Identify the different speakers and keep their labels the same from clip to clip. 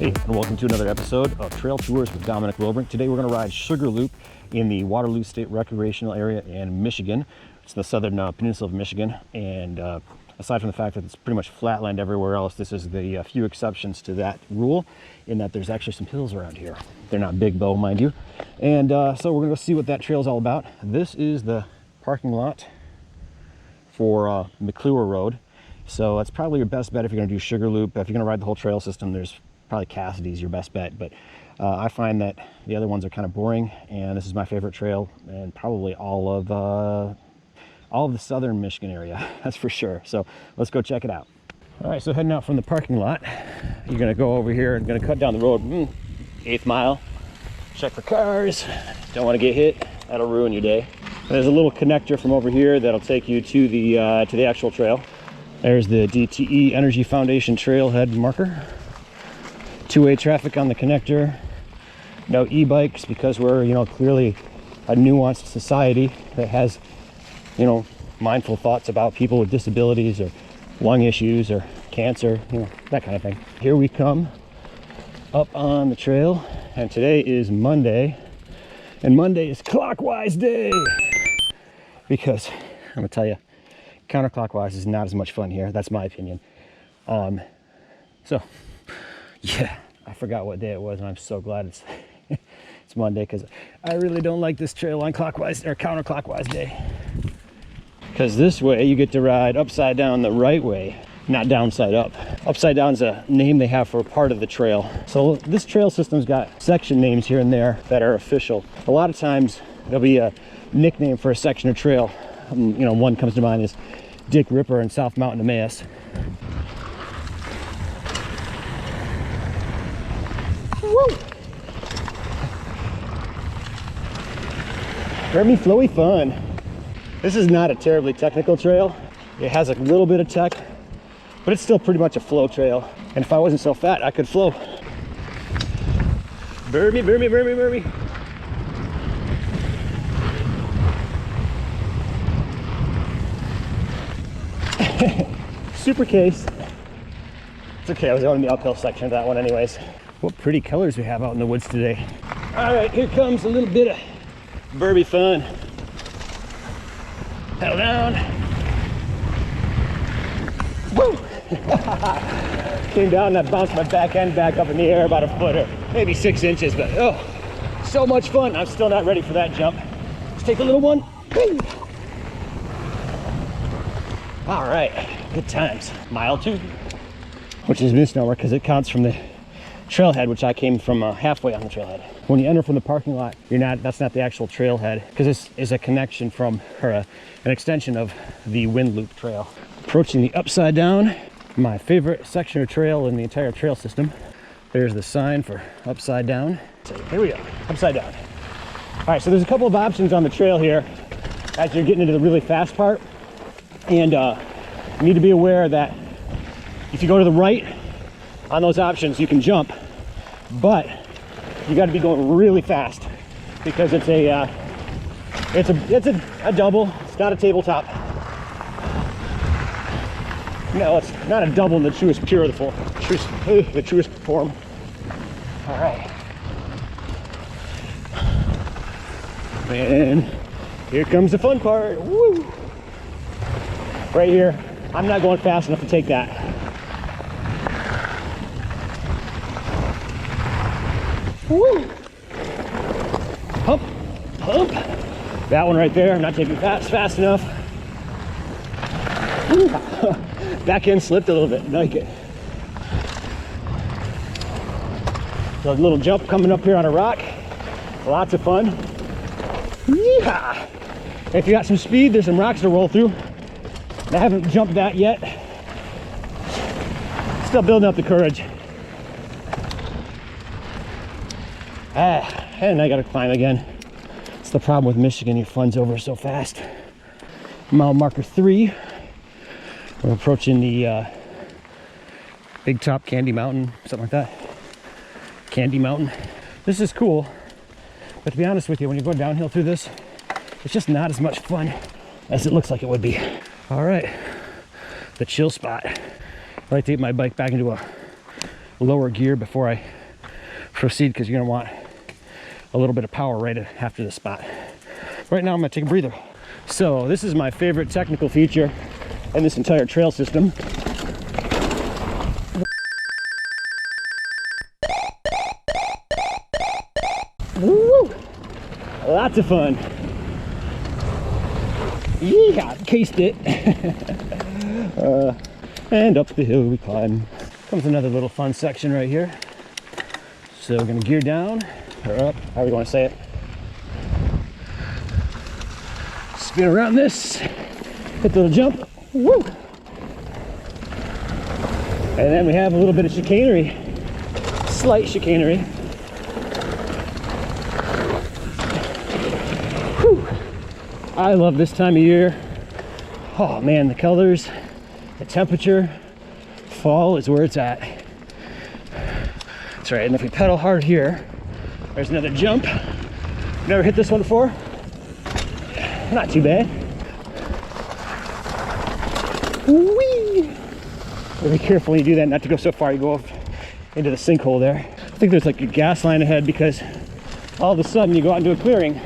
Speaker 1: Hey, and welcome to another episode of Trail Tours with Dominic Wilbrink. Today we're going to ride Sugar Loop in the Waterloo State Recreation Area in Michigan. It's in the southern peninsula of Michigan, and aside from the fact that it's pretty much flatland everywhere else, this is the few exceptions to that rule in that there's actually some hills around here. They're not big though, mind you. And so we're going to go see what that trail is all about. This is the parking lot for McClure Road. So that's probably your best bet if you're going to do Sugar Loop. If you're going to ride the whole trail system, there's probably Cassidy's your best bet. But I find that the other ones are kind of boring, and this is my favorite trail, and probably all of the southern Michigan area, that's for sure. So let's go check it out. All right, so heading out from the parking lot, you're going to go over here and going to cut down the road, 8th mile. Check for cars. Don't want to get hit. That'll ruin your day. And there's a little connector from over here that'll take you to the actual trail. There's the DTE Energy Foundation trailhead marker. Two-way traffic on the connector. No e-bikes because we're, clearly a nuanced society that has, mindful thoughts about people with disabilities or lung issues or cancer, that kind of thing. Here we come up on the trail, and today is Monday, and Monday is clockwise day because I'm gonna tell you, counterclockwise is not as much fun here. That's my opinion. So yeah, I forgot what day it was, and I'm so glad it's it's Monday because I really don't like this trail on clockwise or counterclockwise day, because this way you get to ride upside down the right way, not downside up. Upside down is a name they have for a part of the trail. So this trail system's got section names here and there that are official. A lot of times there'll be a nickname for a section of trail. One comes to mind is Dick Ripper and South Mountain Emmaus. Woo! Very flowy fun. This is not a terribly technical trail. It has a little bit of tech, but it's still pretty much a flow trail. And if I wasn't so fat, I could flow. Burmy, burmy, burmy, burmy. Super case. It's okay, I was on the uphill section of that one anyways. What pretty colors we have out in the woods today. All right, here comes a little bit of burby fun. Pedal down. Woo! Came down and I bounced my back end back up in the air about a foot or maybe 6 inches, but oh, so much fun. I'm still not ready for that jump. Let's take a little one. Woo! All right, good times. Mile 2, which is a misnomer because it counts from the trailhead, which I came from halfway on the trailhead. When you enter from the parking lot, that's not the actual trailhead, because this is a connection from, or an extension of the Wind Loop Trail. Approaching the upside down, my favorite section of trail in the entire trail system. There's the sign for upside down. So here we go, upside down. All right, so there's a couple of options on the trail here as you're getting into the really fast part. And you need to be aware that if you go to the right on those options, you can jump, but you got to be going really fast because it's a double. It's not a tabletop. No, it's not a double in the truest form. All right, and here comes the fun part. Woo! Right here, I'm not going fast enough to take that. Woo! Hump, hump. That one right there, I'm not taking fast enough. Woo. Back end slipped a little bit, like it. So a little jump coming up here on a rock. Lots of fun. Yeehaw! If you got some speed, there's some rocks to roll through. I haven't jumped that yet. Still building up the courage. And I gotta climb again. It's the problem with Michigan, your fun's over so fast. Mile marker 3. We're approaching the Big Top Candy Mountain, something like that. Candy Mountain. This is cool, but to be honest with you, when you go downhill through this, it's just not as much fun as it looks like it would be. All right, the chill spot. I like to get my bike back into a lower gear before I proceed, because you're gonna want a little bit of power right after the spot. Right now I'm gonna take a breather. So this is my favorite technical feature in this entire trail system. Woo! Lots of fun. Yeah, cased it. And up the hill we climb. Comes another little fun section right here. So we're gonna gear down, or up, however you want to say it. Spin around this, hit the little jump, woo! And then we have a little bit of chicanery, slight chicanery. Whew. I love this time of year. Oh man, the colors, the temperature, fall is where it's at. That's right, and if we pedal hard here, there's another jump. Never hit this one before. Not too bad. Whee! Be careful when you do that, not to go so far you go off into the sinkhole there. I think there's like a gas line ahead, because all of a sudden you go out into a clearing.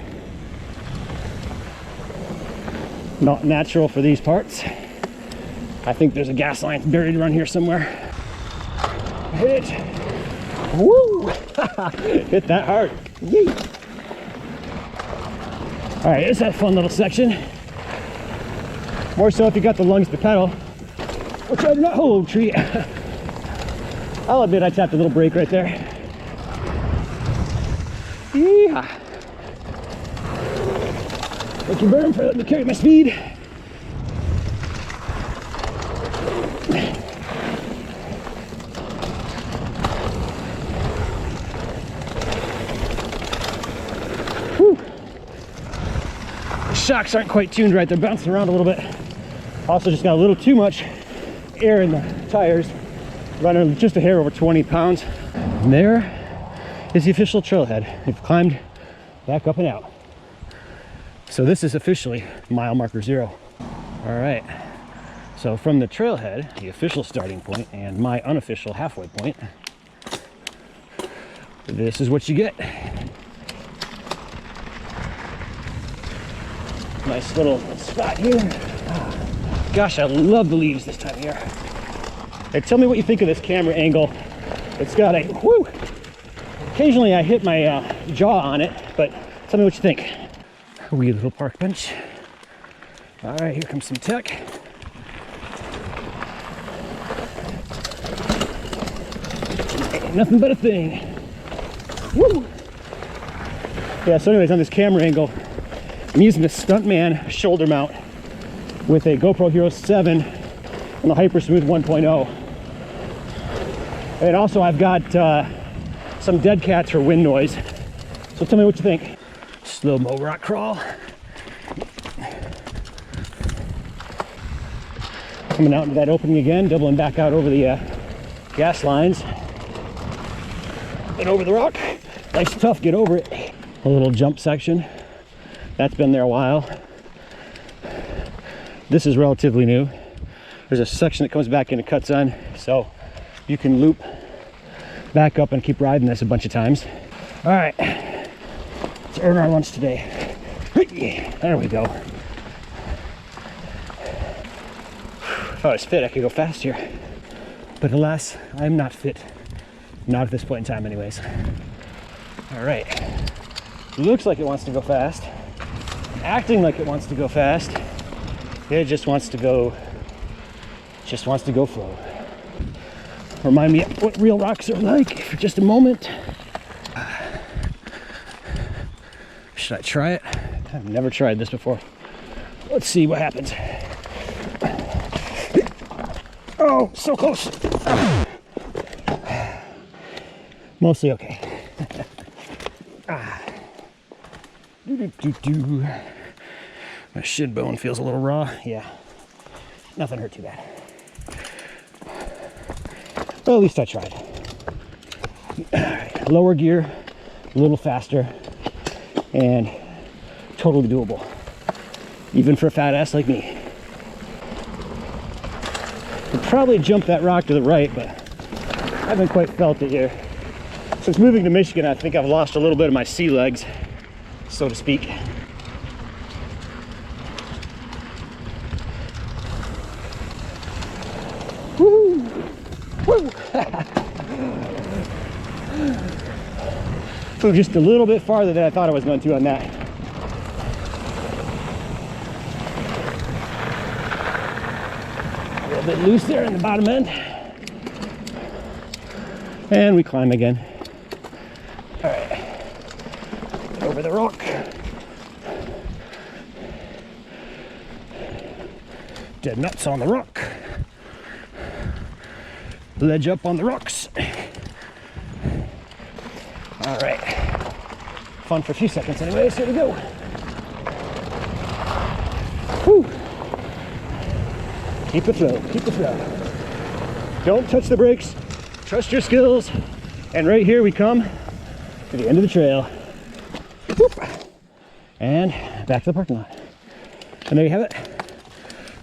Speaker 1: Not natural for these parts. I think there's a gas line buried around here somewhere. Hit it. Woo! Hit that hard. Yee! All right, it's that fun little section. More so if you got the lungs to pedal, which I do not. Oh, tree. I'll admit I tapped a little brake right there. Yeah. Thank you, Burn, for letting me carry my speed. Whew. The shocks aren't quite tuned right. They're bouncing around a little bit. Also just got a little too much air in the tires. Running just a hair over 20 pounds. And there is the official trailhead. We've climbed back up and out. So this is officially mile marker 0. All right. So from the trailhead, the official starting point, and my unofficial halfway point, this is what you get. Nice little spot here. Gosh, I love the leaves this time of year. Hey, tell me what you think of this camera angle. It's got a, whoo! Occasionally I hit my jaw on it, but tell me what you think. A wee little park bench. All right, here comes some tech. Ain't nothing but a thing. Woo! Yeah, so anyways, on this camera angle, I'm using the Stuntman shoulder mount with a GoPro Hero 7 and the Hyper Smooth 1.0. And also I've got some dead cats for wind noise. So tell me what you think. Slow-mo rock crawl. Coming out into that opening again, doubling back out over the gas lines. And over the rock. Life's tough, get over it. A little jump section. That's been there a while. This is relatively new. There's a section that comes back into cut sun, so you can loop back up and keep riding this a bunch of times. All right, let's earn our lunch today. There we go. If I was fit, I could go faster. But alas, I'm not fit. Not at this point in time anyways. All right, looks like it wants to go fast. Acting like it wants to go fast. It just wants to go flow. Remind me what real rocks are like for just a moment. Should I try it? I've never tried this before. Let's see what happens. Oh, so close. Mostly okay. My shin bone feels a little raw. Yeah, nothing hurt too bad. Well, at least I tried. All right, lower gear, a little faster, and totally doable, even for a fat ass like me. Could probably jump that rock to the right, but I haven't quite felt it here. Since moving to Michigan, I think I've lost a little bit of my sea legs, so to speak. Woo! Woo! Flew just a little bit farther than I thought I was going to on that. A little bit loose there in the bottom end. And we climb again. All right, over the rock. Dead nuts on the rock. Ledge up on the rocks. All right, fun for a few seconds anyways. Here we go. Whew. Keep the flow, keep the flow. Don't touch the brakes, trust your skills. And right here we come to the end of the trail. Whoop. And back to the parking lot. And there you have it.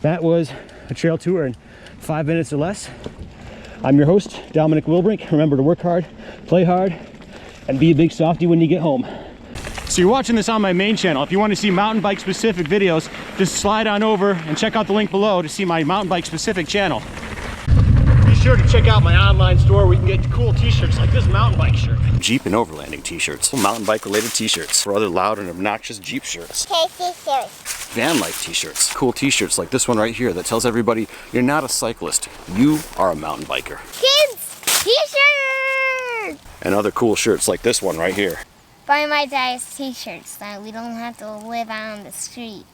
Speaker 1: That was a trail tour in 5 minutes or less. I'm your host, Dominic Wilbrink. Remember to work hard, play hard, and be a big softy when you get home. So you're watching this on my main channel. If you want to see mountain bike specific videos, just slide on over and check out the link below to see my mountain bike specific channel. Be sure to check out my online store where you can get cool t-shirts like this mountain bike shirt. Jeep and overlanding t-shirts, mountain bike related t-shirts, or other loud and obnoxious Jeep shirts.
Speaker 2: T-shirts.
Speaker 1: Van life t-shirts, cool t-shirts like this one right here that tells everybody you're not a cyclist, you are a mountain biker.
Speaker 2: Kids t-shirts.
Speaker 1: And other cool shirts like this one right here.
Speaker 2: Buy my dad's t-shirts so we don't have to live on the street.